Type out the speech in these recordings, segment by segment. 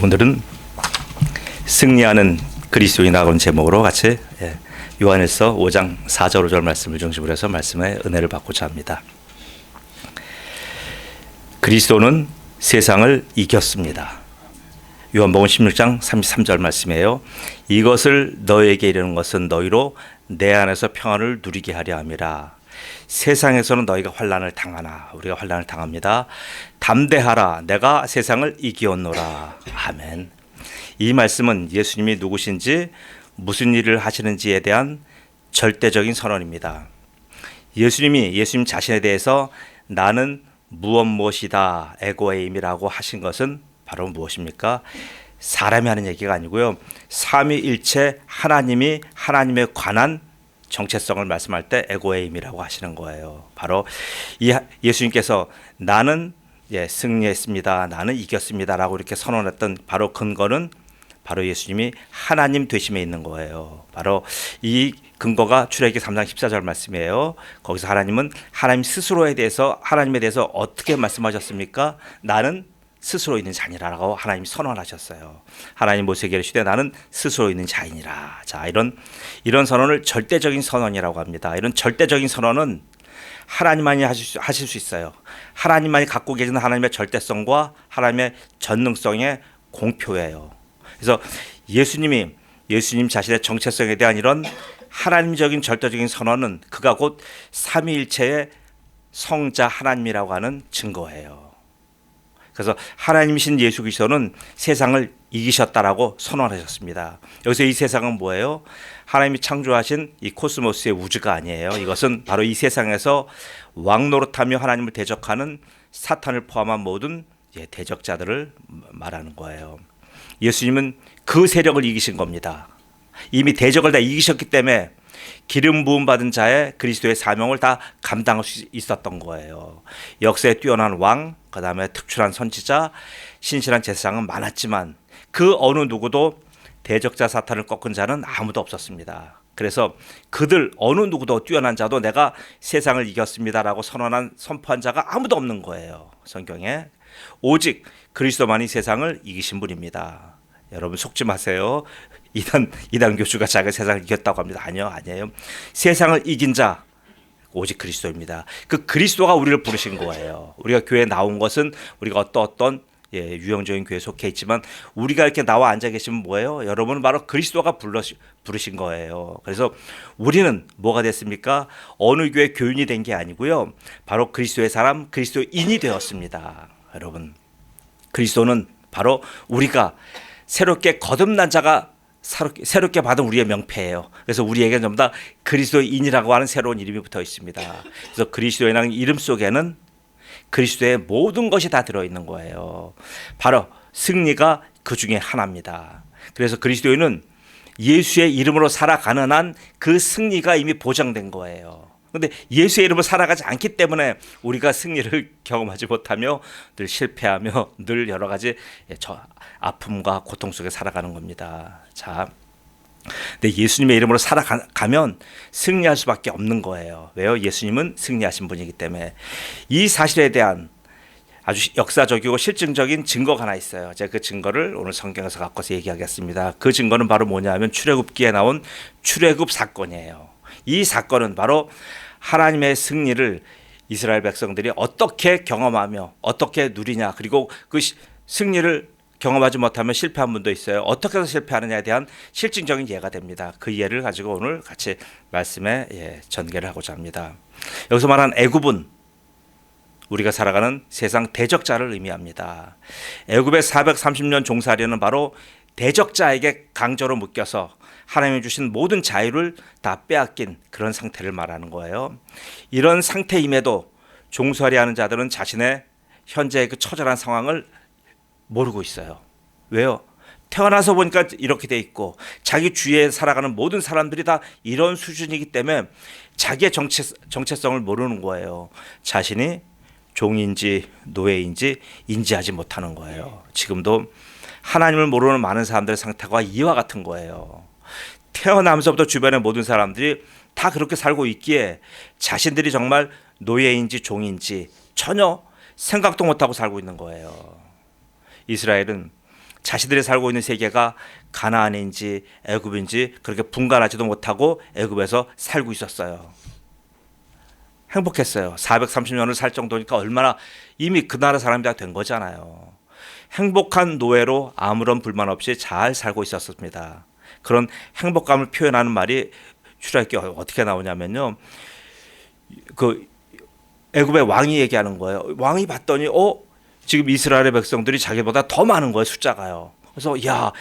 오늘은 승리하는 그리스도인이라는 제목으로 같이 요한일서 5장 4절 5절 말씀을 중심으로 해서 말씀의 은혜를 받고자 합니다. 그리스도는 세상을 이겼습니다. 요한복음 16장 33절 말씀이에요. 이것을 너희에게 이르는 것은 너희로 내 안에서 평안을 누리게 하려 함이라. 세상에서는 너희가 환난을 당하나 우리가 환난을 당합니다. 담대하라, 내가 세상을 이기었노라. 아멘. 이 말씀은 예수님이 누구신지 무슨 일을 하시는지에 대한 절대적인 선언입니다. 예수님 자신에 대해서 나는 무엇이다 에고에임이라고 하신 것은 바로 무엇입니까? 사람이 하는 얘기가 아니고요, 삼위일체 하나님이 하나님에 관한 정체성을 말씀할 때 에고에임이라고 하시는 거예요. 바로 이 예수님께서 나는 승리했습니다, 나는 이겼습니다 라고 이렇게 선언했던 바로 근거는 바로 예수님이 하나님 되심에 있는 거예요. 바로 이 근거가 출애굽기 3장 14절 말씀이에요. 거기서 하나님은 하나님 스스로에 대해서, 하나님에 대해서 어떻게 말씀하셨습니까? 나는 스스로 있는 자니라라고 하나님이 선언하셨어요. 하나님 모세에게 이르시되 나는 스스로 있는 자이니라. 자, 이런 선언을 절대적인 선언이라고 합니다. 이런 절대적인 선언은 하나님만이 하실 수 있어요. 하나님만이 갖고 계시는 하나님의 절대성과 하나님의 전능성의 공표예요. 그래서 예수님 자신의 정체성에 대한 이런 하나님적인 절대적인 선언은 그가 곧 삼위일체의 성자 하나님이라고 하는 증거예요. 그래서 하나님이신 예수 그리스도는 세상을 이기셨다라고 선언하셨습니다. 여기서 이 세상은 뭐예요? 하나님이 창조하신 이 코스모스의 우주가 아니에요. 이것은 바로 이 세상에서 왕노릇하며 하나님을 대적하는 사탄을 포함한 모든 대적자들을 말하는 거예요. 예수님은 그 세력을 이기신 겁니다. 이미 대적을 다 이기셨기 때문에 기름 부음 받은 자의 그리스도의 사명을 다 감당할 수 있었던 거예요. 역사에 뛰어난 왕, 그 다음에 특출한 선지자, 신실한 제사장은 많았지만 그 어느 누구도 대적자 사탄을 꺾은 자는 아무도 없었습니다. 그래서 그들 어느 누구도 뛰어난 자도 내가 세상을 이겼습니다라고 선포한 자가 아무도 없는 거예요. 성경에 오직 그리스도만이 세상을 이기신 분입니다. 여러분 속지 마세요. 이단 교주가 자기가 세상을 이겼다고 합니다. 아니에요. 세상을 이긴 자 오직 그리스도입니다. 그 그리스도가 우리를 부르신 거예요. 우리가 교회에 나온 것은 우리가 어떤 유형적인 교회에 속해 있지만 우리가 이렇게 나와 앉아 계시면 뭐예요? 여러분은 바로 그리스도가 부르신 거예요. 그래서 우리는 뭐가 됐습니까? 어느 교회 교인이 된 게 아니고요, 바로 그리스도의 사람, 그리스도인이 되었습니다. 여러분, 그리스도는 바로 우리가 새롭게 거듭난 자가 새롭게 받은 우리의 명패예요. 그래서 우리에게 전부 다 그리스도인이라고 하는 새로운 이름이 붙어 있습니다. 그래서 그리스도인이라는 이름 속에는 그리스도의 모든 것이 다 들어있는 거예요. 바로 승리가 그 중에 하나입니다. 그래서 그리스도인은 예수의 이름으로 살아가는 한 그 승리가 이미 보장된 거예요. 그런데 예수의 이름으로 살아가지 않기 때문에 우리가 승리를 경험하지 못하며 늘 실패하며 늘 여러 가지 아픔과 고통 속에 살아가는 겁니다. 자, 근데 예수님의 이름으로 살아가면 승리할 수밖에 없는 거예요. 왜요? 예수님은 승리하신 분이기 때문에. 이 사실에 대한 아주 역사적이고 실증적인 증거가 하나 있어요. 제가 그 증거를 오늘 성경에서 갖고서 얘기하겠습니다. 그 증거는 바로 뭐냐면 출애굽기에 나온 출애굽 사건이에요. 이 사건은 바로 하나님의 승리를 이스라엘 백성들이 어떻게 경험하며 어떻게 누리냐, 그리고 그 승리를 경험하지 못하면 실패한 분도 있어요. 어떻게 해서 실패하느냐에 대한 실증적인 예가 됩니다. 그 예를 가지고 오늘 같이 말씀에 전개를 하고자 합니다. 여기서 말하는 애굽은 우리가 살아가는 세상 대적자를 의미합니다. 애굽의 430년 종살이는 바로 대적자에게 강제로 묶여서 하나님이 주신 모든 자유를 다 빼앗긴 그런 상태를 말하는 거예요. 이런 상태임에도 종살이하는 자들은 자신의 현재의 그 처절한 상황을 모르고 있어요. 왜요? 태어나서 보니까 이렇게 돼 있고 자기 주위에 살아가는 모든 사람들이 다 이런 수준이기 때문에 자기의 정체성을 모르는 거예요. 자신이 종인지 노예인지 인지하지 못하는 거예요. 지금도 하나님을 모르는 많은 사람들의 상태가 이와 같은 거예요. 태어나면서부터 주변의 모든 사람들이 다 그렇게 살고 있기에 자신들이 정말 노예인지 종인지 전혀 생각도 못하고 살고 있는 거예요. 이스라엘은 자신들이 살고 있는 세계가 가나안인지 애굽인지 그렇게 분간하지도 못하고 애굽에서 살고 있었어요. 행복했어요. 430년을 살 정도니까 얼마나 이미 그 나라 사람이 다 된 거잖아요. 행복한 노예로 아무런 불만 없이 잘 살고 있었습니다. 그런 행복감을 표현하는 말이 출애굽기 어떻게 나오냐면요. 그 애굽의 왕이 얘기하는 거예요. 왕이 봤더니 지금 이스라엘의 백성들이 자기보다 더 많은 거예요. 숫자가요. 그래서 야,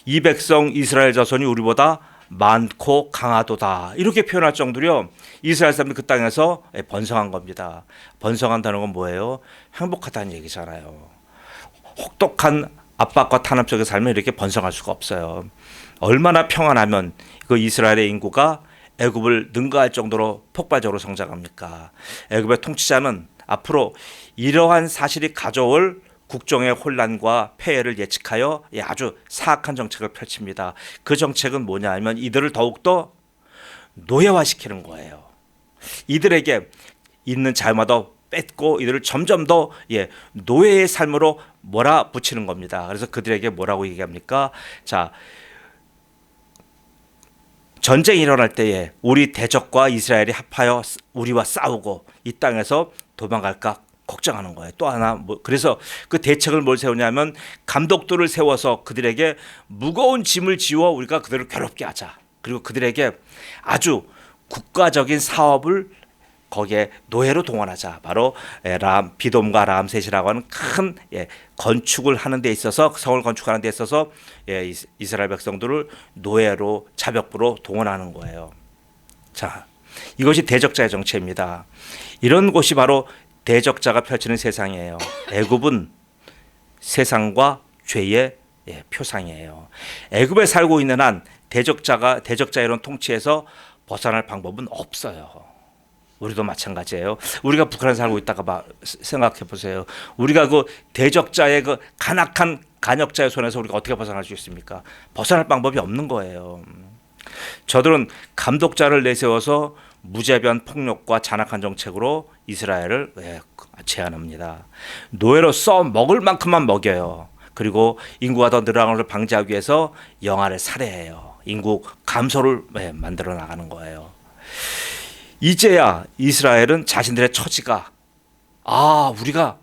이 백성 이스라엘 자손이 우리보다 많고 강하도다 이렇게 표현할 정도로 이스라엘 사람들이 그 땅에서 번성한 겁니다. 번성한다는 건 뭐예요? 행복하다는 얘기잖아요. 혹독한 압박과 탄압 속에 살면 이렇게 번성할 수가 없어요. 얼마나 평안하면 그 이스라엘의 인구가 애굽을 능가할 정도로 폭발적으로 성장합니까? 애굽의 통치자는 앞으로 이러한 사실이 가져올 국정의 혼란과 폐해를 예측하여 아주 사악한 정책을 펼칩니다. 그 정책은 뭐냐 하면 이들을 더욱더 노예화시키는 거예요. 이들에게 있는 자유마다 뺏고 이들을 점점 더 노예의 삶으로 몰아붙이는 겁니다. 그래서 그들에게 뭐라고 얘기합니까? 자, 전쟁이 일어날 때에 우리 대적과 이스라엘이 합하여 우리와 싸우고 이 땅에서 도망갈까 걱정하는 거예요. 또 하나 그래서 그 대책을 뭘 세우냐면 감독들을 세워서 그들에게 무거운 짐을 지워 우리가 그들을 괴롭게 하자. 그리고 그들에게 아주 국가적인 사업을 거기에 노예로 동원하자. 바로 비돔과 람셋이라고 하는 큰 건축을 하는 데 있어서 성을 건축하는 데 있어서 이스라엘 백성들을 노예로 자벽부로 동원하는 거예요. 자, 이것이 대적자의 정체입니다. 이런 곳이 바로 대적자가 펼치는 세상이에요. 애굽은 세상과 죄의 표상이에요. 애굽에 살고 있는 한 대적자의 이런 통치에서 벗어날 방법은 없어요. 우리도 마찬가지예요. 우리가 북한에 살고 있다가 생각해 보세요. 우리가 그 대적자의 그 간악한 간역자의 손에서 우리가 어떻게 벗어날 수 있습니까? 벗어날 방법이 없는 거예요. 저들은 감독자를 내세워서 무제변 폭력과 잔악한 정책으로 이스라엘을 제한합니다. 노예로 써 먹을 만큼만 먹여요. 그리고 인구가 더 늘어나는 것을 방지하기 위해서 영아를 살해해요. 인구 감소를 만들어 나가는 거예요. 이제야 이스라엘은 자신들의 처지가 우리가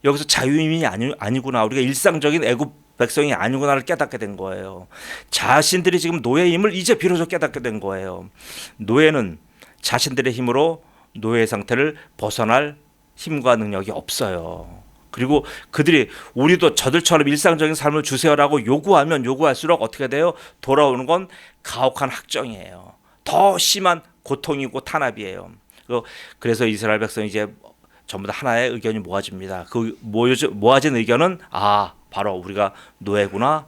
여기서 자유인이 아니구나. 우리가 일상적인 애굽 백성이 아니구나를 깨닫게 된 거예요. 자신들이 지금 노예임을 이제 비로소 깨닫게 된 거예요. 노예는 자신들의 힘으로 노예 상태를 벗어날 힘과 능력이 없어요. 그리고 그들이 우리도 저들처럼 일상적인 삶을 주세요라고 요구하면 요구할수록 어떻게 돼요? 돌아오는 건 가혹한 학정이에요. 더 심한 고통이고 탄압이에요. 그래서 이스라엘 백성이 이제 전부 다 하나의 의견이 모아집니다. 그 모아진 의견은 바로 우리가 노예구나.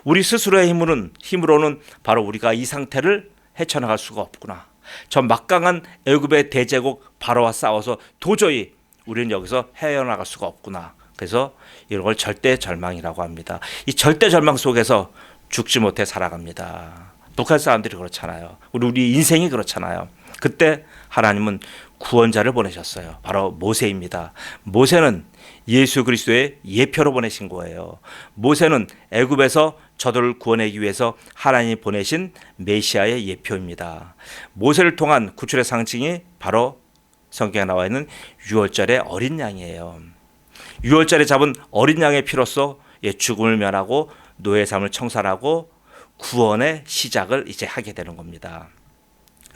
우리 스스로의 힘으로는 바로 우리가 이 상태를 헤쳐나갈 수가 없구나. 저 막강한 애굽의 대제국 바로와 싸워서 도저히 우리는 여기서 헤어나갈 수가 없구나. 그래서 이런 걸 절대 절망이라고 합니다. 이 절대 절망 속에서 죽지 못해 살아갑니다. 북한 사람들이 그렇잖아요. 우리 인생이 그렇잖아요. 그때 하나님은 구원자를 보내셨어요. 바로 모세입니다. 모세는 예수 그리스도의 예표로 보내신 거예요. 모세는 애굽에서 저들을 구원하기 위해서 하나님이 보내신 메시아의 예표입니다. 모세를 통한 구출의 상징이 바로 성경에 나와 있는 유월절의 어린 양이에요. 유월절에 잡은 어린 양의 피로써 죽음을 면하고 노예 삶을 청산하고 구원의 시작을 이제 하게 되는 겁니다.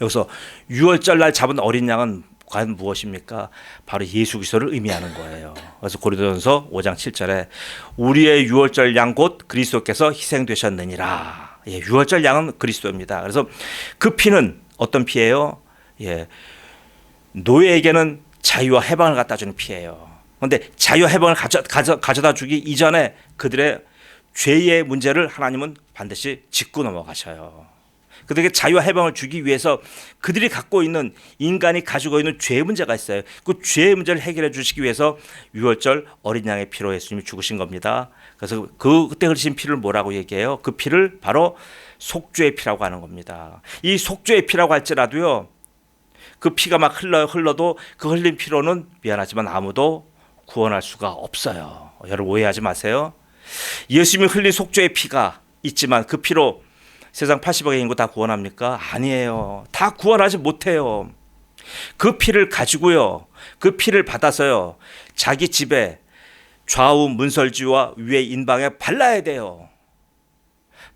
여기서 유월절 날 잡은 어린 양은 과연 무엇입니까? 바로 예수 그리스도를 의미하는 거예요. 그래서 고린도전서 5장 7절에 우리의 유월절 양 곧 그리스도께서 희생되셨느니라. 유월절 양은 그리스도입니다. 그래서 그 피는 어떤 피예요? 노예에게는 자유와 해방을 갖다 주는 피예요. 그런데 자유와 해방을 가져다 주기 이전에 그들의 죄의 문제를 하나님은 반드시 짚고 넘어가셔요. 그들에게 자유와 해방을 주기 위해서 그들이 갖고 있는 인간이 가지고 있는 죄의 문제가 있어요. 그 죄의 문제를 해결해 주시기 위해서 유월절 어린 양의 피로 예수님이 죽으신 겁니다. 그래서 그때 흘리신 피를 뭐라고 얘기해요? 그 피를 바로 속죄의 피라고 하는 겁니다. 이 속죄의 피라고 할지라도요. 그 피가 막 흘러도 그 흘린 피로는 미안하지만 아무도 구원할 수가 없어요. 여러분 오해하지 마세요. 예수님이 흘린 속죄의 피가 있지만 그 피로 세상 80억의 인구 다 구원합니까? 아니에요. 다 구원하지 못해요. 그 피를 가지고요, 그 피를 받아서요, 자기 집에 좌우 문설주와 위에 인방에 발라야 돼요.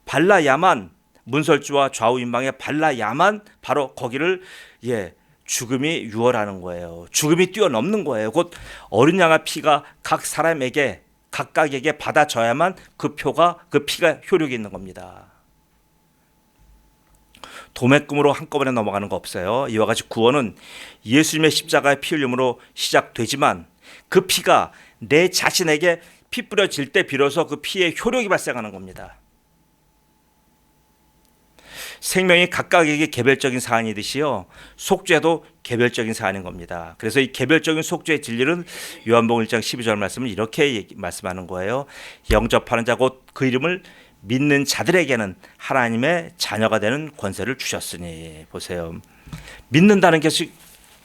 발라야만, 문설주와 좌우 인방에 발라야만 바로 거기를 죽음이 유월하는 거예요. 죽음이 뛰어넘는 거예요. 곧 어린 양의 피가 각 사람에게 각각에게 받아져야만 그 피가 효력이 있는 겁니다. 도매금으로 한꺼번에 넘어가는 거 없어요. 이와 같이 구원은 예수님의 십자가의 피 흘림으로 시작되지만 그 피가 내 자신에게 피 뿌려질 때 비로소 그 피의 효력이 발생하는 겁니다. 생명이 각각에게 개별적인 사안이듯이요, 속죄도 개별적인 사안인 겁니다. 그래서 이 개별적인 속죄의 진리는 요한복음 1장 12절 말씀을 이렇게 말씀하는 거예요. 영접하는 자 곧 그 이름을 믿는 자들에게는 하나님의 자녀가 되는 권세를 주셨으니. 보세요. 믿는다는 것이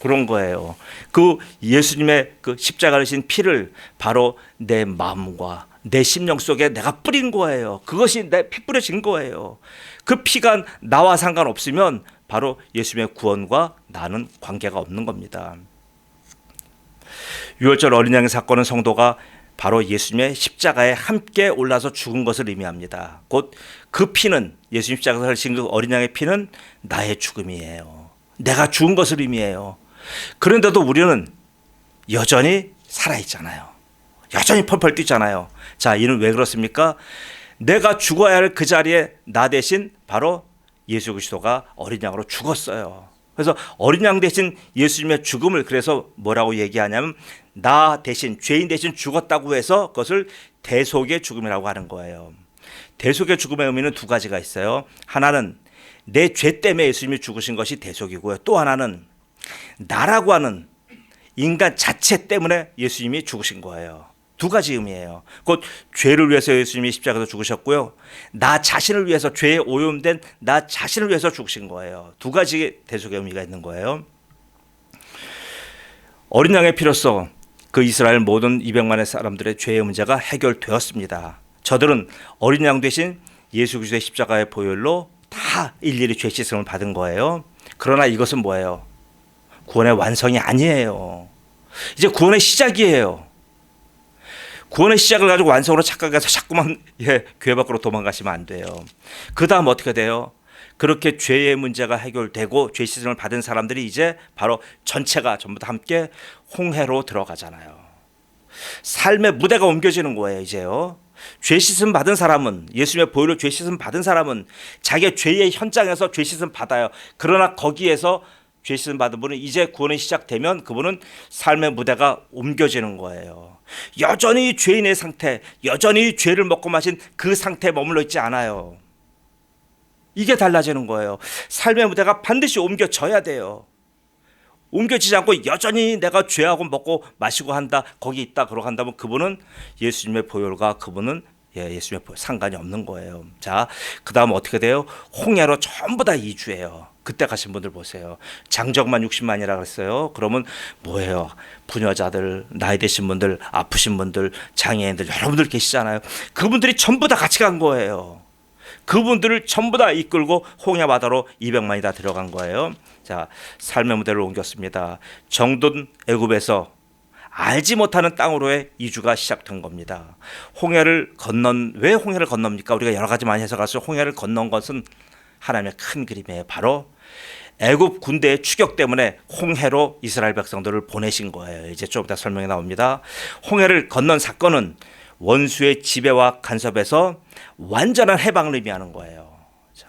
그런 거예요. 그 예수님의 그 십자가를 진 피를 바로 내 마음과 내 심령 속에 내가 뿌린 거예요. 그것이 내 피 뿌려진 거예요. 그 피가 나와 상관없으면 바로 예수님의 구원과 나는 관계가 없는 겁니다. 유월절 어린 양의 사건은 성도가 바로 예수님의 십자가에 함께 올라서 죽은 것을 의미합니다. 곧 그 피는, 예수님 십자가에서 흘리신 그 어린 양의 피는 나의 죽음이에요. 내가 죽은 것을 의미해요. 그런데도 우리는 여전히 살아있잖아요. 여전히 펄펄 뛰잖아요. 자, 이는 왜 그렇습니까? 내가 죽어야 할 그 자리에 나 대신 바로 예수 그리스도가 어린 양으로 죽었어요. 그래서 어린 양 대신 예수님의 죽음을 그래서 뭐라고 얘기하냐면 나 대신, 죄인 대신 죽었다고 해서 그것을 대속의 죽음이라고 하는 거예요. 대속의 죽음의 의미는 두 가지가 있어요. 하나는 내 죄 때문에 예수님이 죽으신 것이 대속이고요. 또 하나는 나라고 하는 인간 자체 때문에 예수님이 죽으신 거예요. 두 가지 의미예요. 곧 죄를 위해서 예수님이 십자가에서 죽으셨고요, 나 자신을 위해서, 죄에 오염된 나 자신을 위해서 죽으신 거예요. 두 가지 대속의 의미가 있는 거예요. 어린 양의 피로써 그 이스라엘 모든 200만의 사람들의 죄의 문제가 해결되었습니다. 저들은 어린 양 대신 예수 그리스도의 십자가의 보혈로 다 일일이 죄 씻음을 받은 거예요. 그러나 이것은 뭐예요? 구원의 완성이 아니에요. 이제 구원의 시작이에요. 구원의 시작을 가지고 완성으로 착각해서 자꾸만 교회 밖으로 도망가시면 안 돼요. 그 다음 어떻게 돼요? 그렇게 죄의 문제가 해결되고 죄 씻음을 받은 사람들이 이제 바로 전체가 전부 다 함께 홍해로 들어가잖아요. 삶의 무대가 옮겨지는 거예요. 이제요, 죄 씻음 받은 사람은, 예수님의 보혈로 죄 씻음 받은 사람은 자기의 죄의 현장에서 죄 씻음 받아요. 그러나 거기에서 죄 씻음 받은 분은 이제 구원이 시작되면 그분은 삶의 무대가 옮겨지는 거예요. 여전히 죄인의 상태, 여전히 죄를 먹고 마신 그 상태에 머물러 있지 않아요. 이게 달라지는 거예요. 삶의 무대가 반드시 옮겨져야 돼요. 옮겨지지 않고 여전히 내가 죄하고 먹고 마시고 한다, 거기 있다 그러고 한다면 그분은 예수님의 보혈과 그분은 예수님의 보혈 상관이 없는 거예요. 자, 그 다음 어떻게 돼요? 홍해로 전부 다 이주해요. 그때 가신 분들 보세요. 장정만 60만이라고 그랬어요. 그러면 뭐예요? 부녀자들, 나이 드신 분들, 아프신 분들, 장애인들, 여러분들 계시잖아요. 그분들이 전부 다 같이 간 거예요. 그분들을 전부 다 이끌고 홍해 바다로 200만이 다 들어간 거예요. 자, 삶의 무대를 옮겼습니다. 정든 애굽에서 알지 못하는 땅으로의 이주가 시작된 겁니다. 왜 홍해를 건넙니까? 우리가 여러 가지 많이 해석해서 홍해를 건넌 것은 하나님의 큰 그림이에요. 바로 애굽 군대의 추격 때문에 홍해로 이스라엘 백성들을 보내신 거예요. 이제 좀 이따 설명이 나옵니다. 홍해를 건넌 사건은 원수의 지배와 간섭에서 완전한 해방을 의미하는 거예요. 자,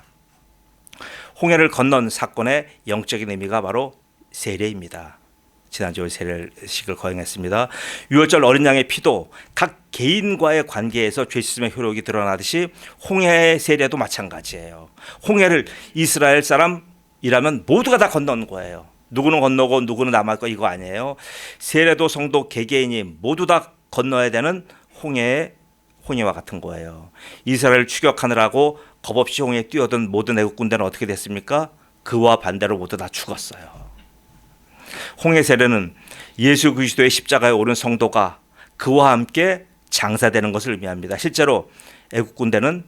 홍해를 건넌 사건의 영적인 의미가 바로 세례입니다. 지난주에 세례식을 거행했습니다. 유월절 어린 양의 피도 각 개인과의 관계에서 죄 씻음의 효력이 드러나듯이 홍해의 세례도 마찬가지예요. 홍해를 이스라엘 사람이라면 모두가 다 건넌 거예요. 누구는 건너고 누구는 남았고 이거 아니에요. 세례도 성도 개개인이 모두 다 건너야 되는 홍해와 같은 거예요. 이스라엘을 추격하느라고 겁없이 홍해에 뛰어든 모든 애국 군대는 어떻게 됐습니까? 그와 반대로 모두 다 죽었어요. 홍해 세례는 예수 그리스도의 십자가에 오른 성도가 그와 함께 장사되는 것을 의미합니다. 실제로 애국 군대는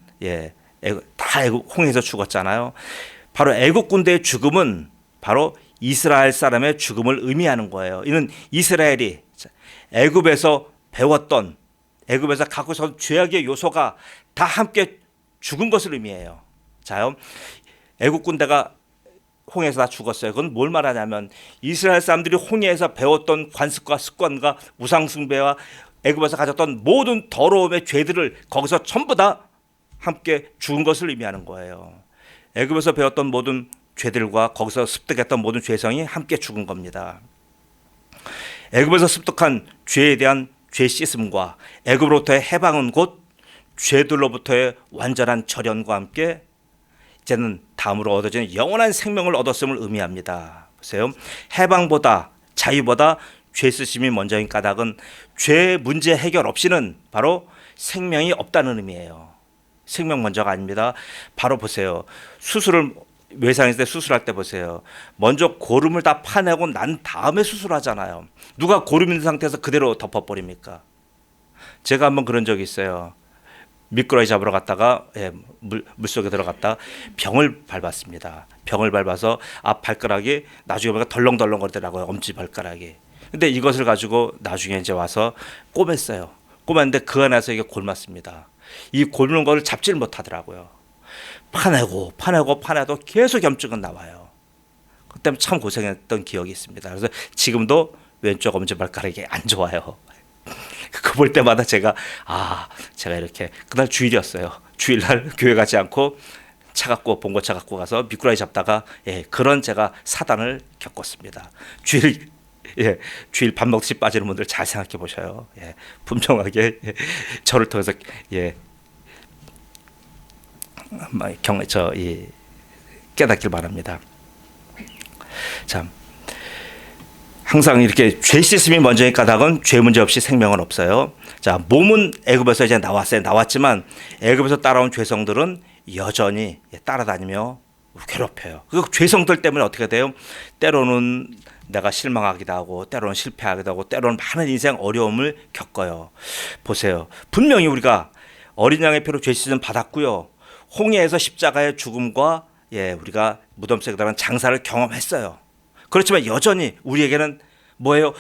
다 홍해에서 죽었잖아요. 바로 애국 군대의 죽음은 바로 이스라엘 사람의 죽음을 의미하는 거예요. 이는 이스라엘이 애굽에서 배웠던, 애굽에서 갖고 있었던 죄악의 요소가 다 함께 죽은 것을 의미해요. 자요, 애국 군대가 홍해에서 다 죽었어요. 그건 뭘 말하냐면 이스라엘 사람들이 홍해에서 배웠던 관습과 습관과 우상 숭배와 애굽에서 가졌던 모든 더러움의 죄들을 거기서 전부 다 함께 죽은 것을 의미하는 거예요. 애굽에서 배웠던 모든 죄들과 거기서 습득했던 모든 죄성이 함께 죽은 겁니다. 애굽에서 습득한 죄에 대한 죄 씻음과 애굽으로부터의 해방은 곧 죄들로부터의 완전한 절연과 함께 이제는 다음으로 얻어지는 영원한 생명을 얻었음을 의미합니다. 보세요. 해방보다, 자유보다 죄 쓰심이 먼저인 까닭은 죄 문제 해결 없이는 바로 생명이 없다는 의미예요. 생명 먼저가 아닙니다. 바로 보세요. 수술을 외상했을 때 수술할 때 보세요. 먼저 고름을 다 파내고 난 다음에 수술하잖아요. 누가 고름 있는 상태에서 그대로 덮어버립니까? 제가 한번 그런 적이 있어요. 미꾸라지 잡으러 갔다가 물속에 들어갔다 병을 밟았습니다. 병을 밟아서 앞 발가락이 나중에 보니까 덜렁덜렁 거리더라고요. 엄지 발가락이. 근데 이것을 가지고 나중에 이제 와서 꼬맸어요. 꼬맸는데 그 안에서 이게 골맞습니다. 이 골는 거를 잡지를 못하더라고요. 파내도 계속 염증은 나와요. 그때 참 고생했던 기억이 있습니다. 그래서 지금도 왼쪽 엄지발가락이 안 좋아요. 그거 볼 때마다 제가 이렇게 그날 주일이었어요. 주일날 교회 가지 않고 봉고차 갖고 가서 미꾸라지 잡다가 그런 제가 사단을 겪었습니다. 주일 밥 먹듯이 빠지는 분들 잘 생각해 보셔요. 분명하게 저를 통해서 깨닫길 바랍니다. 참, 항상 이렇게 죄 씻음이 먼저인 까닭은 죄 문제 없이 생명은 없어요. 자, 몸은 애굽에서 이제 나왔지만 애굽에서 따라온 죄성들은 여전히 따라다니며 괴롭혀요. 그 죄성들 때문에 어떻게 돼요? 때로는 내가 실망하기도 하고, 때로는 실패하기도 하고, 때로는 많은 인생 어려움을 겪어요. 보세요. 분명히 우리가 어린 양의 피로 죄 씻음 받았고요. 홍해에서 십자가의 죽음과 우리가 무덤 속에 들어간 장사를 경험했어요. 그렇지만 여전히 우리에게는 뭐예요?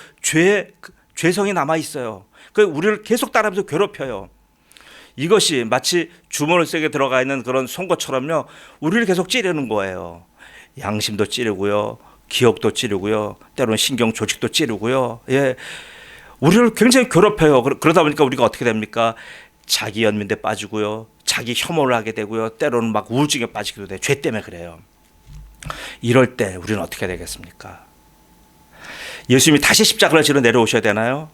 죄성이 남아 있어요. 그 우리를 계속 따라하면서 괴롭혀요. 이것이 마치 주머니 속에 들어가 있는 그런 송곳처럼요. 우리를 계속 찌르는 거예요. 양심도 찌르고요. 기억도 찌르고요. 때로는 신경 조직도 찌르고요. 우리를 굉장히 괴롭혀요. 그러다 보니까 우리가 어떻게 됩니까? 자기 연민에 빠지고요. 자기 혐오를 하게 되고요. 때로는 막 우울증에 빠지기도 돼요. 죄 때문에 그래요. 이럴 때 우리는 어떻게 되겠습니까? 예수님이 다시 십자가를 지러 내려오셔야 되나요?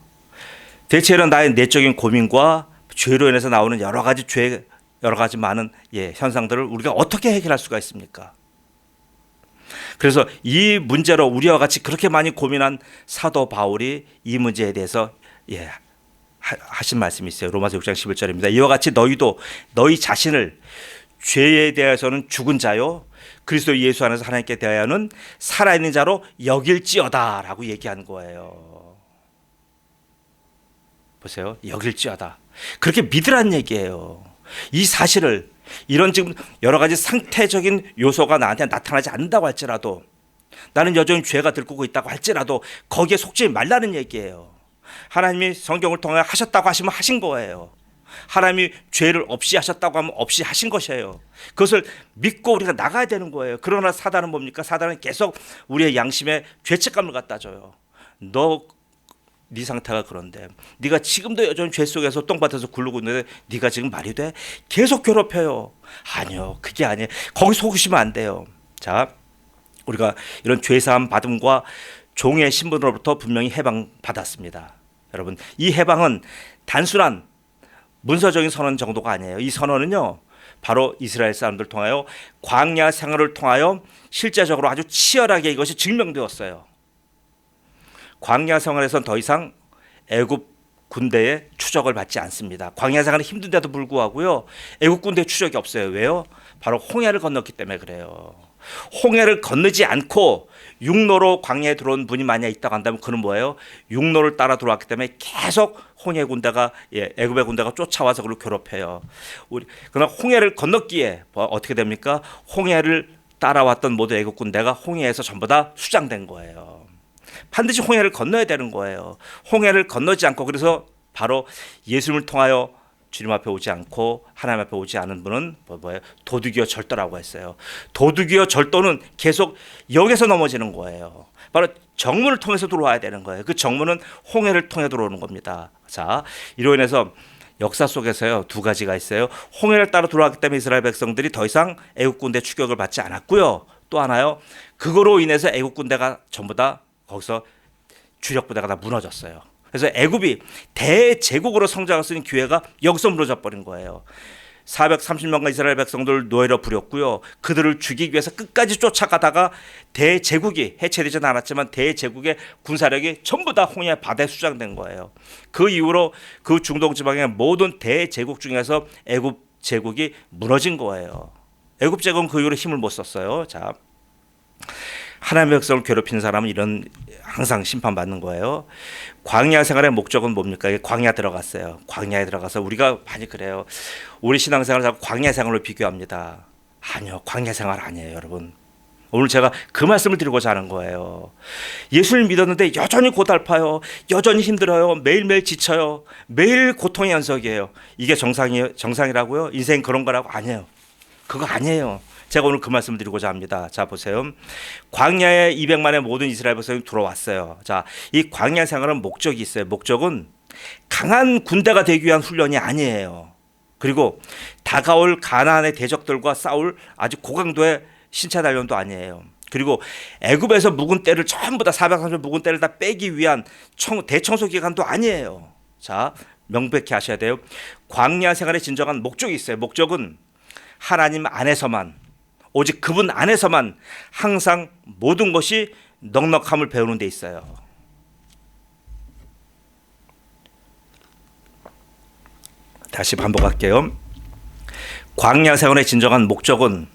대체 이런 나의 내적인 고민과 죄로 인해서 나오는 여러 가지 많은 현상들을 우리가 어떻게 해결할 수가 있습니까? 그래서 이 문제로 우리와 같이 그렇게 많이 고민한 사도 바울이 이 문제에 대해서 하신 말씀이 있어요. 로마서 6장 11절입니다. 이와 같이 너희도 너희 자신을 죄에 대해서는 죽은 자요 그리스도 예수 안에서 하나님께 대하여는 살아있는 자로 여길지어다 라고 얘기한 거예요. 보세요. 여길지어다. 그렇게 믿으란 얘기예요. 이 사실을 이런 지금 여러 가지 상태적인 요소가 나한테 나타나지 않는다고 할지라도 나는 여전히 죄가 들고 있다고 할지라도 거기에 속지 말라는 얘기예요. 하나님이 성경을 통해 하셨다고 하시면 하신 거예요. 하나님이 죄를 없이 하셨다고 하면 없이 하신 것이에요. 그것을 믿고 우리가 나가야 되는 거예요. 그러나 사단은 뭡니까? 사단은 계속 우리의 양심에 죄책감을 갖다 줘요. 네 상태가 그런데 네가 지금도 여전히 죄 속에서 똥밭에서 굴르고 있는데 네가 지금 말이 돼? 계속 괴롭혀요. 아니요, 그게 아니에요. 거기 속으시면 안 돼요. 자, 우리가 이런 죄사함 받음과 종의 신분으로부터 분명히 해방받았습니다. 여러분, 이 해방은 단순한 문서적인 선언 정도가 아니에요. 이 선언은요, 바로 이스라엘 사람들 통하여 광야 생활을 통하여 실제적으로 아주 치열하게 이것이 증명되었어요. 광야 생활에서는 더 이상 애굽 군대의 추적을 받지 않습니다. 광야 생활은 힘든데도 불구하고요, 애굽 군대의 추적이 없어요. 왜요? 바로 홍해를 건넜기 때문에 그래요. 홍해를 건너지 않고 육로로 광야에 들어온 분이 만약 있다고 한다면 그는 뭐예요? 육로를 따라 들어왔기 때문에 계속 홍해 군대가 애굽의 군대가 쫓아와서 그를 괴롭혀요. 그러나 홍해를 건넜기에 어떻게 됩니까? 홍해를 따라왔던 모든 애굽 군대가 홍해에서 전부 다 수장된 거예요. 반드시 홍해를 건너야 되는 거예요. 홍해를 건너지 않고 그래서 바로 예수님을 통하여 주님 앞에 오지 않고 하나님 앞에 오지 않은 분은 뭐예요? 도둑이요 절도라고 했어요. 도둑이요 절도는 계속 여기서 넘어지는 거예요. 바로 정문을 통해서 들어와야 되는 거예요. 그 정문은 홍해를 통해 들어오는 겁니다. 자, 이로 인해서 역사 속에서요 두 가지가 있어요. 홍해를 따라 들어왔기 때문에 이스라엘 백성들이 더 이상 애국 군대 추격을 받지 않았고요. 또 하나요, 그거로 인해서 애국 군대가 전부 다 거기서 주력 부대가 다 무너졌어요. 그래서 애굽이 대제국으로 성장할 수 있는 기회가 여기서 무너져 버린 거예요. 430명간 이스라엘 백성들 노예로 부렸고요. 그들을 죽이기 위해서 끝까지 쫓아가다가 대제국이 해체되지는 않았지만 대제국의 군사력이 전부 다 홍해 바다에 수장된 거예요. 그 이후로 그 중동 지방의 모든 대제국 중에서 애굽 제국이 무너진 거예요. 애굽 제국은 그 이후로 힘을 못 썼어요. 자, 하나님의 백성을 괴롭히는 사람은 이런 항상 심판받는 거예요. 광야 생활의 목적은 뭡니까? 광야 들어갔어요. 광야에 들어가서 우리가 많이 그래요. 우리 신앙생활을 자꾸 광야 생활로 비교합니다. 아니요, 광야 생활 아니에요, 여러분. 오늘 제가 그 말씀을 드리고자 하는 거예요. 예수를 믿었는데 여전히 고달파요. 여전히 힘들어요. 매일매일 지쳐요. 매일 고통의 연속이에요. 이게 정상이라고요? 인생 그런 거라고? 아니에요. 그거 아니에요. 제가 오늘 그 말씀을 드리고자 합니다. 자, 보세요. 광야에 200만의 모든 이스라엘 백성이 들어왔어요. 자, 이 광야 생활은 목적이 있어요. 목적은 강한 군대가 되기 위한 훈련이 아니에요. 그리고 다가올 가나안의 대적들과 싸울 아주 고강도의 신체 단련도 아니에요. 그리고 애굽에서 묵은 때를 전부 다 430 묵은 때를 다 빼기 위한 대청소 기간도 아니에요. 자, 명백히 하셔야 돼요. 광야 생활의 진정한 목적이 있어요. 목적은 하나님 안에서만, 오직 그분 안에서만 항상 모든 것이 넉넉함을 배우는 데 있어요. 다시 반복할게요. 광야 생활의 진정한 목적은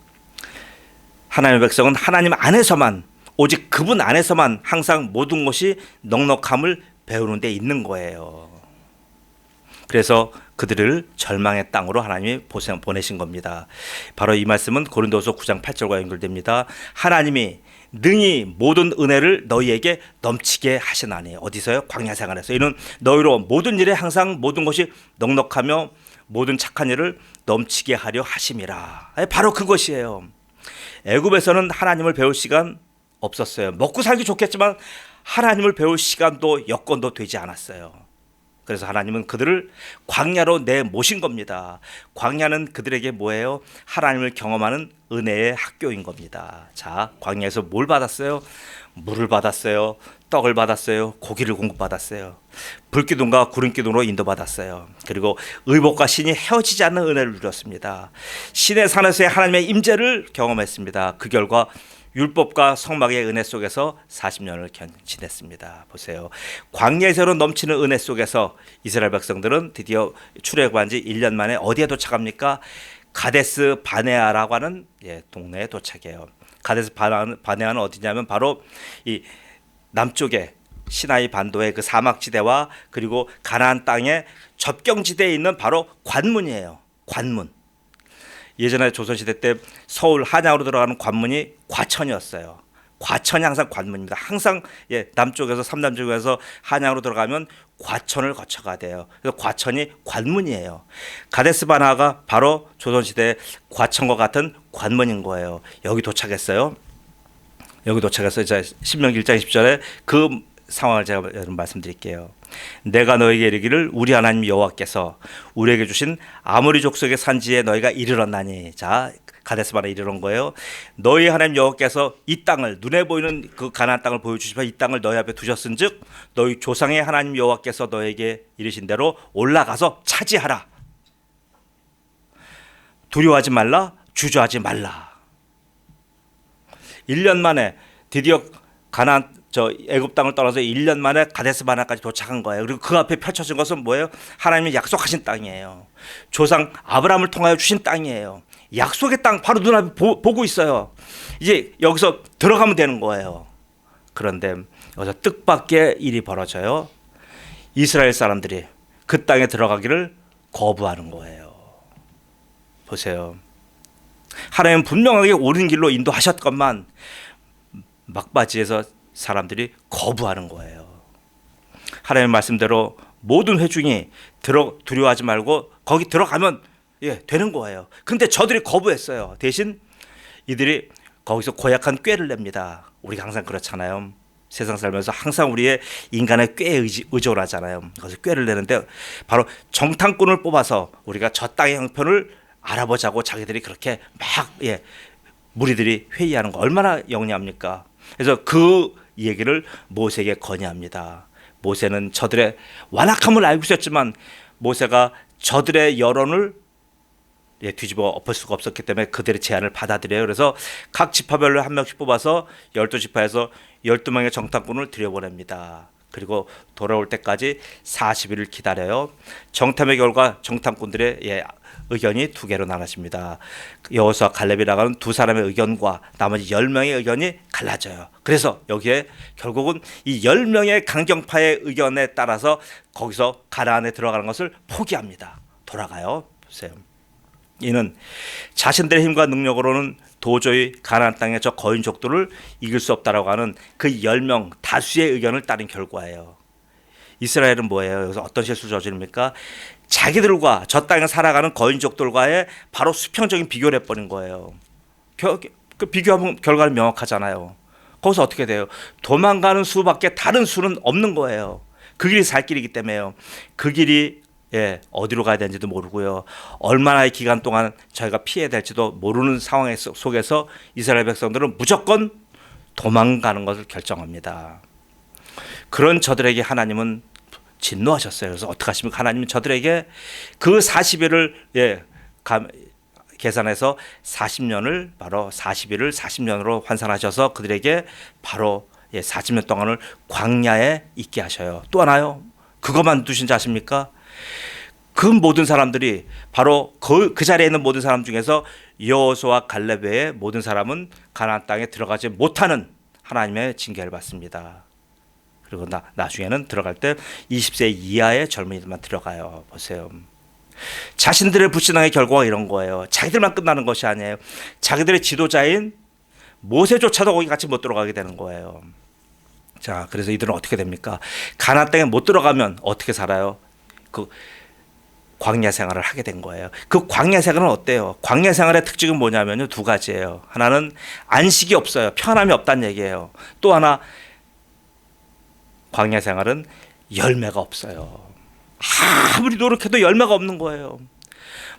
하나님의 백성은 하나님 안에서만, 오직 그분 안에서만 항상 모든 것이 넉넉함을 배우는 데 있는 거예요. 그래서 그들을 절망의 땅으로 하나님이 보내신 겁니다. 바로 이 말씀은 고린도서 9장 8절과 연결됩니다. 하나님이 능히 모든 은혜를 너희에게 넘치게 하시나니. 어디서요? 광야 생활에서. 이는 너희로 모든 일에 항상 모든 것이 넉넉하며 모든 착한 일을 넘치게 하려 하심이라. 바로 그것이에요. 애굽에서는 하나님을 배울 시간 없었어요. 먹고 살기 좋겠지만 하나님을 배울 시간도 여건도 되지 않았어요. 그래서 하나님은 그들을 광야로 내모신 겁니다. 광야는 그들에게 뭐예요? 하나님을 경험하는 은혜의 학교인 겁니다. 자, 광야에서 뭘 받았어요? 물을 받았어요. 떡을 받았어요. 고기를 공급받았어요. 불기둥과 구름기둥으로 인도받았어요. 그리고 의복과 신이 헤어지지 않는 은혜를 누렸습니다. 신의 산에서의 하나님의 임재를 경험했습니다. 그 결과 율법과 성막의 은혜 속에서 40년을 지냈습니다. 보세요. 광야에서로 넘치는 은혜 속에서 이스라엘 백성들은 드디어 출애굽한 지 1년 만에 어디에 도착합니까? 가데스 바네아라고 하는 동네에 도착해요. 가데스 바네아는 어디냐면 바로 이 남쪽에 시나이 반도의 그 사막지대와 그리고 가나안 땅의 접경지대에 있는 바로 관문이에요. 관문. 예전에 조선시대 때 서울 한양으로 들어가는 관문이 과천이었어요. 과천이 항상 관문입니다. 항상 남쪽에서 삼남쪽에서 한양으로 들어가면 과천을 거쳐가야 돼요. 그래서 과천이 관문이에요. 가데스 바네아가 바로 조선시대 과천과 같은 관문인 거예요. 여기 도착했어요. 여기 도착해서 이제 신명기 1장 10절에 그 상황을 제가 여러분 말씀드릴게요. 내가 너에게 이르기를 우리 하나님 여호와께서 우리에게 주신 아모리 족속의 산지에 너희가 이르렀나니. 자, 가데스 바네아에 이르는 거예요. 너희 하나님 여호와께서 이 땅을, 눈에 보이는 그 가나안 땅을 보여주시며 이 땅을 너희 앞에 두셨은즉 너희 조상의 하나님 여호와께서 너에게 이르신 대로 올라가서 차지하라. 두려워하지 말라, 주저하지 말라. 1년 만에 드디어 애굽 땅을 떠나서 1년 만에 가데스 바네아까지 도착한 거예요. 그리고 그 앞에 펼쳐진 것은 뭐예요? 하나님이 약속하신 땅이에요. 조상 아브라함을 통하여 주신 땅이에요. 약속의 땅 바로 눈앞에 보고 있어요. 이제 여기서 들어가면 되는 거예요. 그런데 여기서 뜻밖의 일이 벌어져요. 이스라엘 사람들이 그 땅에 들어가기를 거부하는 거예요. 보세요. 하나님은 분명하게 옳은 길로 인도하셨건만 막바지에서 사람들이 거부하는 거예요. 하나님의 말씀대로 모든 회중이 두려워하지 말고 거기 들어가면 되는 거예요. 근데 저들이 거부했어요. 대신 이들이 거기서 고약한 꾀를 냅니다. 우리가 항상 그렇잖아요. 세상 살면서 항상 우리의 인간의 꾀에 의존을 하잖아요. 그래서 꾀를 내는데 바로 정탐꾼을 뽑아서 우리가 저 땅의 형편을 알아보자고 자기들이 그렇게 막 무리들이 회의하는 거 얼마나 영리합니까? 그래서 그 얘기를 모세에게 건의합니다. 모세는 저들의 완악함을 알고 있었지만 모세가 저들의 여론을 뒤집어 엎을 수가 없었기 때문에 그들의 제안을 받아들여요. 그래서 각 지파별로 한 명씩 뽑아서 12지파에서 12명의 정탐꾼을 들여보냅니다. 그리고 돌아올 때까지 40일을 기다려요. 정탐의 결과 정탐꾼들의 의견이 두 개로 나눠집니다. 여호수아 갈렙이라고 하는 두 사람의 의견과 나머지 10명의 의견이 갈라져요. 그래서 여기에 결국은 이 10명의 강경파의 의견에 따라서 거기서 가나안에 들어가는 것을 포기합니다. 돌아가요. 보세요. 이는 자신들의 힘과 능력으로는 도저히 가나안 땅의 저 거인족들을 이길 수 없다라고 하는 그 10명 다수의 의견을 따른 결과예요. 이스라엘은 뭐예요? 여기서 어떤 실수를 저지릅니까? 자기들과 저 땅에 살아가는 거인족들과의 바로 수평적인 비교를 해버린 거예요. 그 비교하면 결과는 명확하잖아요. 거기서 어떻게 돼요? 도망가는 수밖에 다른 수는 없는 거예요. 그 길이 살 길이기 때문에요. 그 길이 어디로 가야 되는지도 모르고요. 얼마나의 기간 동안 저희가 피해야 될지도 모르는 상황 속에서 이스라엘 백성들은 무조건 도망가는 것을 결정합니다. 그런 저들에게 하나님은 진노하셨어요. 그래서 어떻게 하십니까? 하나님은 저들에게 그 40일을 계산해서 40년을 바로 40일을 40년으로 환산하셔서 그들에게 바로 40년 동안을 광야에 있게 하셔요. 또 하나요? 그것만 두신지 아십니까? 그 모든 사람들이 바로 그 자리에 있는 모든 사람 중에서 여호수아와 갈렙 외에 모든 사람은 가나안 땅에 들어가지 못하는 하나님의 징계를 받습니다. 그리고 나중에는 들어갈 때 20세 이하의 젊은이들만 들어가요. 보세요. 자신들의 불신앙의 결과가 이런 거예요. 자기들만 끝나는 것이 아니에요. 자기들의 지도자인 모세조차도 거기 같이 못 들어가게 되는 거예요. 자, 그래서 이들은 어떻게 됩니까? 가나안 땅에 못 들어가면 어떻게 살아요? 그 광야 생활을 하게 된 거예요. 그 광야 생활은 어때요? 광야 생활의 특징은 뭐냐면요, 두 가지예요. 하나는 안식이 없어요. 편함이 없다는 얘기예요. 또 하나, 광야 생활은 열매가 없어요. 아무리 노력해도 열매가 없는 거예요.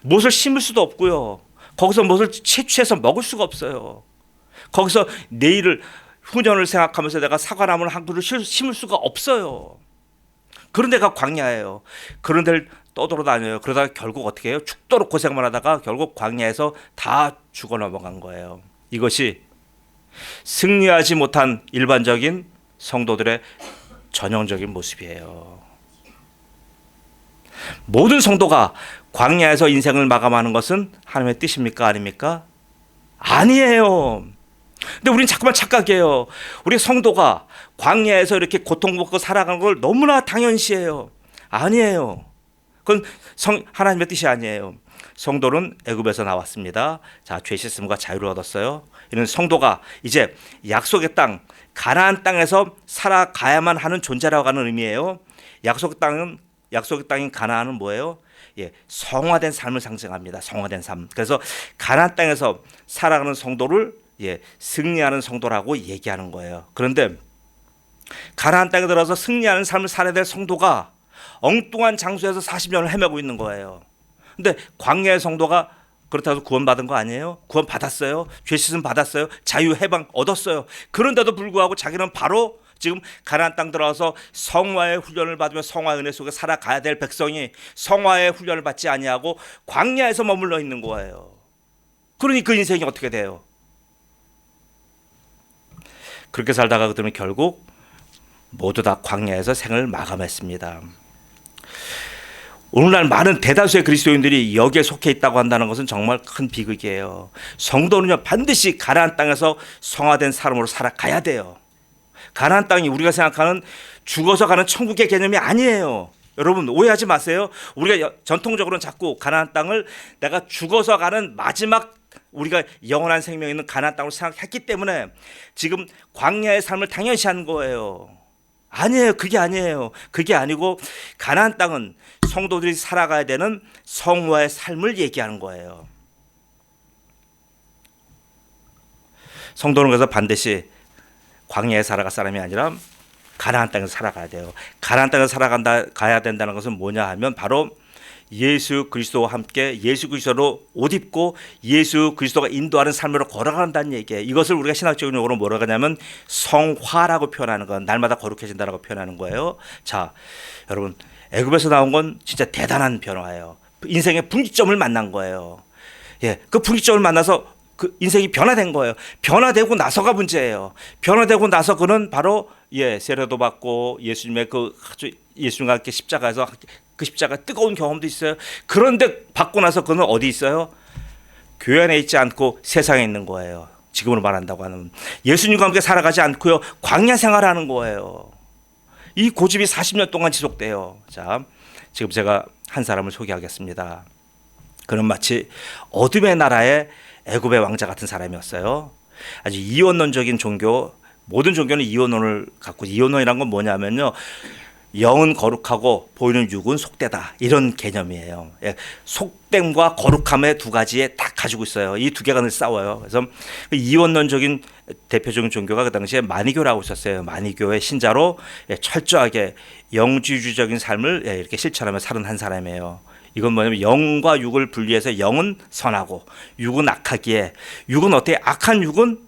무엇을 심을 수도 없고요. 거기서 무엇을 채취해서 먹을 수가 없어요. 거기서 내일을 후년을 생각하면서 내가 사과나무를 한 그루 심을 수가 없어요. 그런 데가 광야예요. 그런 데를 떠돌아다녀요. 그러다가 결국 어떻게 해요? 죽도록 고생만 하다가 결국 광야에서 다 죽어 넘어간 거예요. 이것이 승리하지 못한 일반적인 성도들의 전형적인 모습이에요. 모든 성도가 광야에서 인생을 마감하는 것은 하나님의 뜻입니까? 아닙니까? 아니에요. 근데 우리는 자꾸만 착각해요. 우리 성도가 광야에서 이렇게 고통받고 살아가는 걸 너무나 당연시해요. 아니에요. 그건 하나님의 뜻이 아니에요. 성도는 애굽에서 나왔습니다. 자, 죄 씻음과 자유를 얻었어요. 이는 성도가 이제 약속의 땅, 가나안 땅에서 살아가야만 하는 존재라고 하는 의미예요. 약속의 땅인 가나안은 뭐예요? 성화된 삶을 상징합니다. 성화된 삶. 그래서 가나안 땅에서 살아가는 성도를 승리하는 성도라고 얘기하는 거예요. 그런데 가나안 땅에 들어서 승리하는 삶을 살아야 될 성도가 엉뚱한 장소에서 40년을 헤매고 있는 거예요. 근데 광야의 성도가 그렇다고 해서 구원받은 거 아니에요? 구원 받았어요. 죄 씻음 받았어요. 자유 해방 얻었어요. 그런데도 불구하고 자기는 바로 지금 가나안 땅 들어와서 성화의 훈련을 받으며 성화 은혜 속에 살아가야 될 백성이 성화의 훈련을 받지 아니하고 광야에서 머물러 있는 거예요. 그러니 그 인생이 어떻게 돼요? 그렇게 살다가 그들은 결국 모두 다 광야에서 생을 마감했습니다. 오늘날 많은 대다수의 그리스도인들이 여기에 속해 있다고 한다는 것은 정말 큰 비극이에요. 성도는요 반드시 가나안 땅에서 성화된 사람으로 살아가야 돼요. 가나안 땅이 우리가 생각하는 죽어서 가는 천국의 개념이 아니에요. 여러분 오해하지 마세요. 우리가 전통적으로는 자꾸 가나안 땅을 내가 죽어서 가는 마지막 우리가 영원한 생명이 있는 가나안 땅으로 생각했기 때문에 지금 광야의 삶을 당연시하는 거예요. 아니에요. 그게 아니에요. 그게 아니고 가나안 땅은 성도들이 살아가야 되는 성화의 삶을 얘기하는 거예요. 성도는 그래서 반드시 광야에 살아갈 사람이 아니라 가나안 땅에서 살아가야 돼요. 가나안 땅에서 가야 된다는 것은 뭐냐 하면 바로 예수 그리스도와 함께 예수 그리스도로 옷 입고 예수 그리스도가 인도하는 삶으로 걸어간다는 얘기예요. 이것을 우리가 신학적인 용어로 뭐라고 하냐면 성화라고 표현하는 건 날마다 거룩해진다라고 표현하는 거예요. 자, 여러분 애굽에서 나온 건 진짜 대단한 변화예요. 인생의 분기점을 만난 거예요. 예, 그 분기점을 만나서 그 인생이 변화된 거예요. 변화되고 나서가 문제예요. 변화되고 나서 그는 바로 세례도 받고 예수님의 예수님과 함께 십자가에서 그 십자가 뜨거운 경험도 있어요. 그런데 받고 나서 그는 어디 있어요? 교회 안에 있지 않고 세상에 있는 거예요. 지금으로 말한다고 하는 예수님과 함께 살아가지 않고요. 광야 생활하는 거예요. 이 고집이 40년 동안 지속돼요. 자, 지금 제가 한 사람을 소개하겠습니다. 그는 마치 어둠의 나라의 애굽의 왕자 같은 사람이었어요. 아주 이원론적인 종교, 모든 종교는 이원론을 갖고, 이원론이란 건 뭐냐면요, 영은 거룩하고 보이는 육은 속되다, 이런 개념이에요. 속됨과 거룩함의 두 가지에 딱 가지고 있어요. 이 두 개가 늘 싸워요. 그래서 이원론적인 대표적인 종교가 그 당시에 마니교라고 있었어요. 마니교의 신자로 철저하게 영지주의적인 삶을 이렇게 실천하며 사는 한 사람이에요. 이건 뭐냐면 영과 육을 분리해서 영은 선하고 육은 악하기에, 육은 어떻게, 악한 육은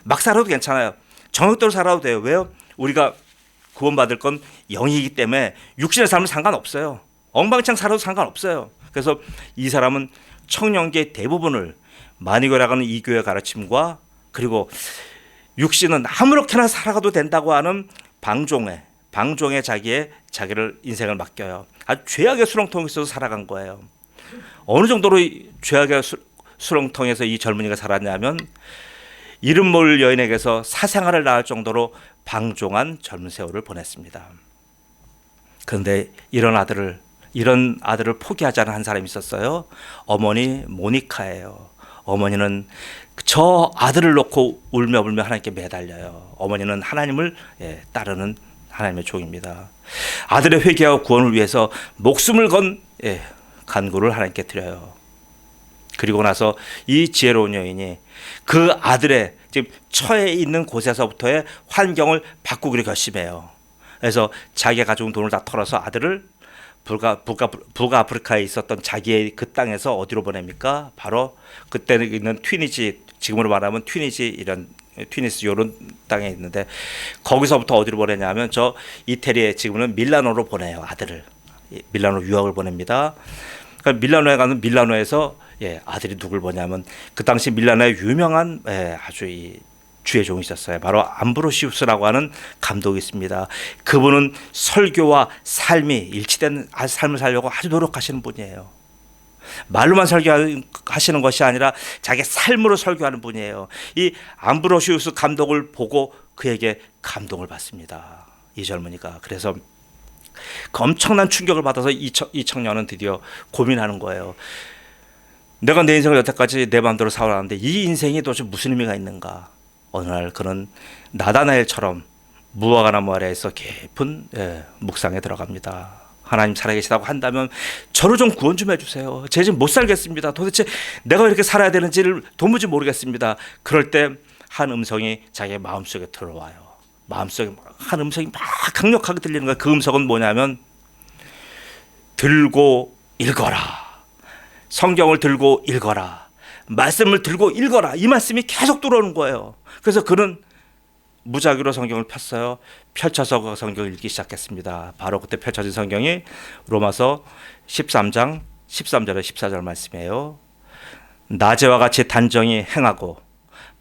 막 살아도 괜찮아요. 정욕대로 살아도 돼요. 왜요? 우리가 구원받을 건 영이기 때문에 육신의 삶은 상관없어요. 엉망창 살아도 상관없어요. 그래서 이 사람은 청년기의 대부분을 마니교라고 하는 이 교회의 가르침과, 그리고 육신은 아무렇게나 살아가도 된다고 하는 방종에 자기를 인생을 맡겨요. 아주 죄악의 수렁통에 있어서 살아간 거예요. 어느 정도로 죄악의 수렁통에서 이 젊은이가 살았냐면 이름 모를 여인에게서 사생활을 낳을 정도로 방종한 젊은 세월을 보냈습니다. 그런데 이런 아들을 포기하지 않은 한 사람이 있었어요. 어머니 모니카예요. 어머니는 저 아들을 놓고 울며 불며 하나님께 매달려요. 어머니는 하나님을 따르는 하나님의 종입니다. 아들의 회개와 구원을 위해서 목숨을 건 간구를 하나님께 드려요. 그리고 나서 이 지혜로운 여인이 그 아들의 지금 처해 있는 곳에서부터의 환경을 바꾸기로 결심해요. 그래서 자기가 가져온 돈을 다 털어서 아들을 북아프리카에 있었던 자기의 그 땅에서 어디로 보냅니까? 바로 그때는 있는 튀니지, 지금으로 말하면 튀니스 이런 땅에 있는데, 거기서부터 어디로 보내냐면 저 이태리에, 지금은 밀라노로 보내요. 아들을 밀라노 유학을 보냅니다. 그러니까 밀라노에 가는, 밀라노에서 아들이 누굴 보냐면 그 당시 밀라노에 유명한 아주 이 주의 종이 있었어요. 바로 암브로시우스라고 하는 감독이 있습니다. 그분은 설교와 삶이 일치된 삶을 살려고 아주 노력하시는 분이에요. 말로만 설교하시는 것이 아니라 자기 삶으로 설교하는 분이에요. 이 암브로시우스 감독을 보고 그에게 감동을 받습니다. 이 젊은이가. 그래서 그 엄청난 충격을 받아서 이 청년은 드디어 고민하는 거예요. 내가 내 인생을 여태까지 내 마음대로 살아왔는데 이 인생이 도대체 무슨 의미가 있는가. 어느 날 그는 나다나엘처럼 무화과나무 아래에서 깊은 묵상에 들어갑니다. 하나님 살아계시다고 한다면 저를 좀 구원 좀 해주세요. 제 지금 못 살겠습니다. 도대체 내가 이렇게 살아야 되는지를 도무지 모르겠습니다. 그럴 때 한 음성이 자기의 마음속에 들어와요. 마음속에 한 음성이 막 강력하게 들리는 거예요. 그 음성은 뭐냐면 들고 읽어라. 성경을 들고 읽어라. 말씀을 들고 읽어라. 이 말씀이 계속 들어오는 거예요. 그래서 그는 무작위로 성경을 폈어요. 펼쳐서 그 성경을 읽기 시작했습니다. 바로 그때 펼쳐진 성경이 로마서 13장 13절에 14절 말씀이에요. 낮에와 같이 단정히 행하고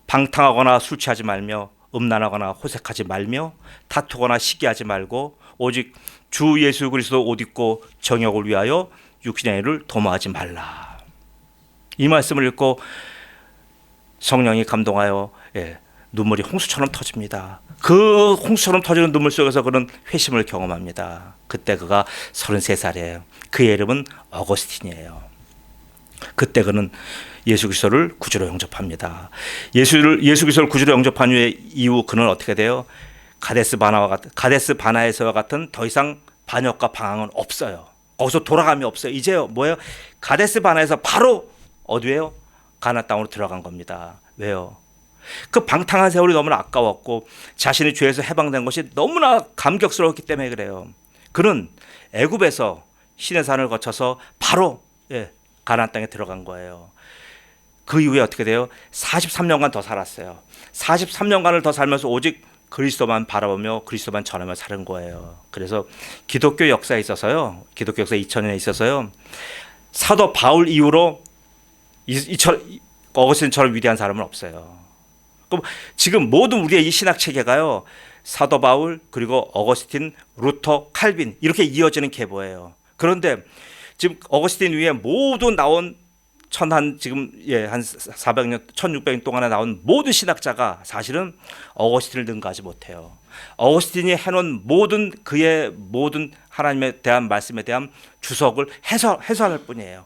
방탕하거나 술 취하지 말며 음란하거나 호색하지 말며 다투거나 시기하지 말고 오직 주 예수 그리스도 옷 입고 정욕을 위하여 육신의 일을 도모하지 말라. 이 말씀을 읽고 성령이 감동하여 눈물이 홍수처럼 터집니다. 그 홍수처럼 터지는 눈물 속에서 그는 회심을 경험합니다. 그때 그가 33살이에요. 그의 이름은 어거스틴이에요. 그때 그는 예수 그리스도를 구주로 영접합니다. 예수 그리스도를 구주로 영접한 이후 그는 어떻게 돼요? 가데스 바나에서와 같은 더 이상 반역과 방황은 없어요. 거기서 돌아감이 없어요. 이제요 뭐예요? 가데스 바나에서 바로 어디예요? 가나안 땅으로 들어간 겁니다. 왜요? 그 방탕한 세월이 너무나 아까웠고 자신이 죄에서 해방된 것이 너무나 감격스러웠기 때문에 그래요. 그는 애굽에서 시내산을 거쳐서 바로 가나안 땅에 들어간 거예요. 그 이후에 어떻게 돼요? 43년간 더 살았어요. 43년간을 더 살면서 오직 그리스도만 바라보며 그리스도만 전하며 사는 거예요. 그래서 기독교 역사에 있어서요, 기독교 역사 2000년에 있어서요, 사도 바울 이후로 어거스틴처럼 위대한 사람은 없어요. 그럼 지금 모든 우리의 이 신학 체계가요, 사도 바울 그리고 어거스틴, 루터, 칼빈 이렇게 이어지는 계보예요. 그런데 지금 어거스틴 위에 모두 나온 한 400년, 1600년 동안에 나온 모든 신학자가 사실은 어거스틴을 능가하지 못해요. 어거스틴이 해놓은 모든 그의 모든 하나님에 대한 말씀에 대한 주석을 해설할 뿐이에요.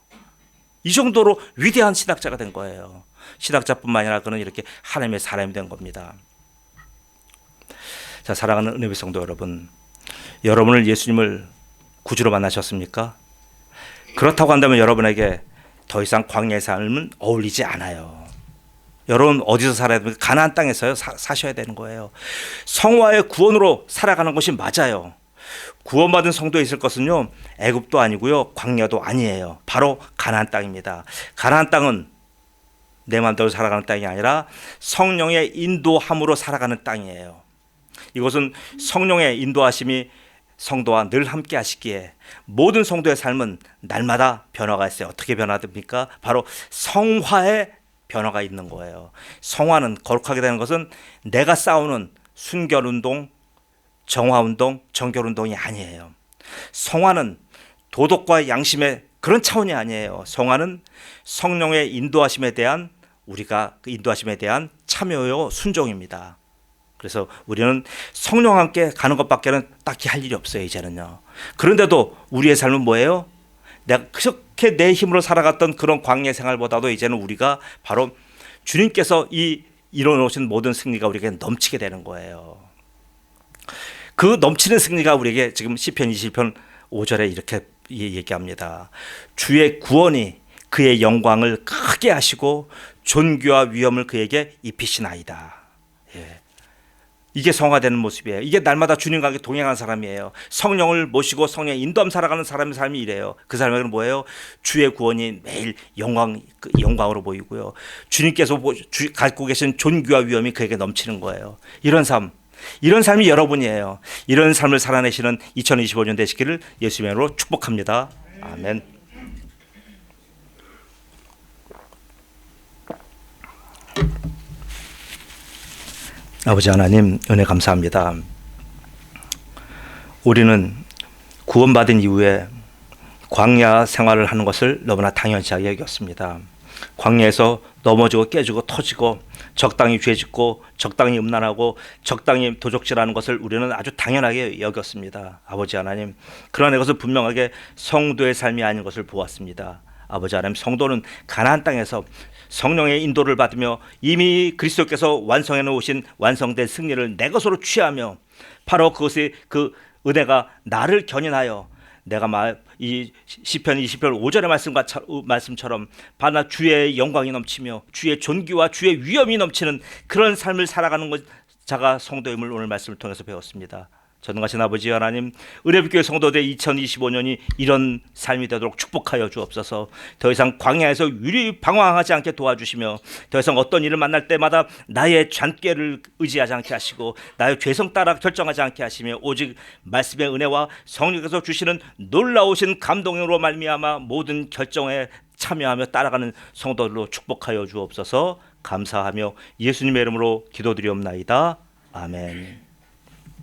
이 정도로 위대한 신학자가 된 거예요. 신학자뿐만 아니라 그는 이렇게 하나님의 사람이 된 겁니다. 자, 사랑하는 은혜의 성도 여러분, 여러분을 예수님을 구주로 만나셨습니까? 그렇다고 한다면 여러분에게 더 이상 광야의 삶은 어울리지 않아요. 여러분 어디서 살아야 됩니까? 가나안 땅에서요 사셔야 되는 거예요. 성화의 구원으로 살아가는 것이 맞아요. 구원받은 성도에 있을 것은요, 애굽도 아니고요, 광야도 아니에요. 바로 가나안 땅입니다. 가나안 땅은 내 마음대로 살아가는 땅이 아니라 성령의 인도함으로 살아가는 땅이에요. 이것은 성령의 인도하심이 성도와 늘 함께 하시기에 모든 성도의 삶은 날마다 변화가 있어요. 어떻게 변화됩니까? 바로 성화의 변화가 있는 거예요. 성화는, 거룩하게 되는 것은 내가 싸우는 순결운동, 정화운동, 정결운동이 아니에요. 성화는 도덕과 양심의 그런 차원이 아니에요. 성화는 성령의 인도하심에 대한, 우리가 그 인도하심에 대한 참여요, 순종입니다. 그래서 우리는 성령과 함께 가는 것밖에는 딱히 할 일이 없어요, 이제는요. 그런데도 우리의 삶은 뭐예요? 내가 그렇게 내 힘으로 살아갔던 그런 광야 생활보다도 이제는 우리가 바로 주님께서 이뤄놓으신 모든 승리가 우리에게 넘치게 되는 거예요. 그 넘치는 승리가 우리에게 지금 시편 21편 5절에 이렇게 얘기합니다. 주의 구원이 그의 영광을 크게 하시고 존귀와 위엄을 그에게 입히시나이다. 이게 성화되는 모습이에요. 이게 날마다 주님과 함께 동행하는 사람이에요. 성령을 모시고 성령의 인도함 살아가는 사람의 삶이 이래요. 그 삶에는 뭐예요? 주의 구원이 매일 영광으로 보이고요. 주님께서 갖고 계신 존귀와 위엄이 그에게 넘치는 거예요. 이런 삶이 여러분이에요. 이런 삶을 살아내시는 2025년 되시기를 예수님의 이름으로 축복합니다. 아멘. 아버지 하나님, 은혜 감사합니다. 우리는 구원받은 이후에 광야 생활을 하는 것을 너무나 당연시하게 여겼습니다. 광야에서 넘어지고 깨지고 터지고 적당히 죄짓고 적당히 음란하고 적당히 도적질하는 것을 우리는 아주 당연하게 여겼습니다. 아버지 하나님, 그러나 이것은 분명하게 성도의 삶이 아닌 것을 보았습니다. 아버지 하나님, 성도는 가나안 땅에서 성령의 인도를 받으며 이미 그리스도께서 완성해 놓으신 완성된 승리를 내 것으로 취하며 바로 그것이 그 은혜가 나를 견인하여 내가 이 시편 20편 5절의 말씀처럼 바나 주의 영광이 넘치며 주의 존귀와 주의 위엄이 넘치는 그런 삶을 살아가는 것, 자가 성도임을 오늘 말씀을 통해서 배웠습니다. 전능하신 아버지 하나님, 은혜빛교회 성도들 2025년이 이런 삶이 되도록 축복하여 주옵소서. 더 이상 광야에서 유리 방황하지 않게 도와주시며 더 이상 어떤 일을 만날 때마다 나의 잔꾀를 의지하지 않게 하시고 나의 죄성 따라 결정하지 않게 하시며 오직 말씀의 은혜와 성령께서 주시는 놀라우신 감동으로 말미암아 모든 결정에 참여하며 따라가는 성도들로 축복하여 주옵소서. 감사하며 예수님의 이름으로 기도드리옵나이다. 아멘.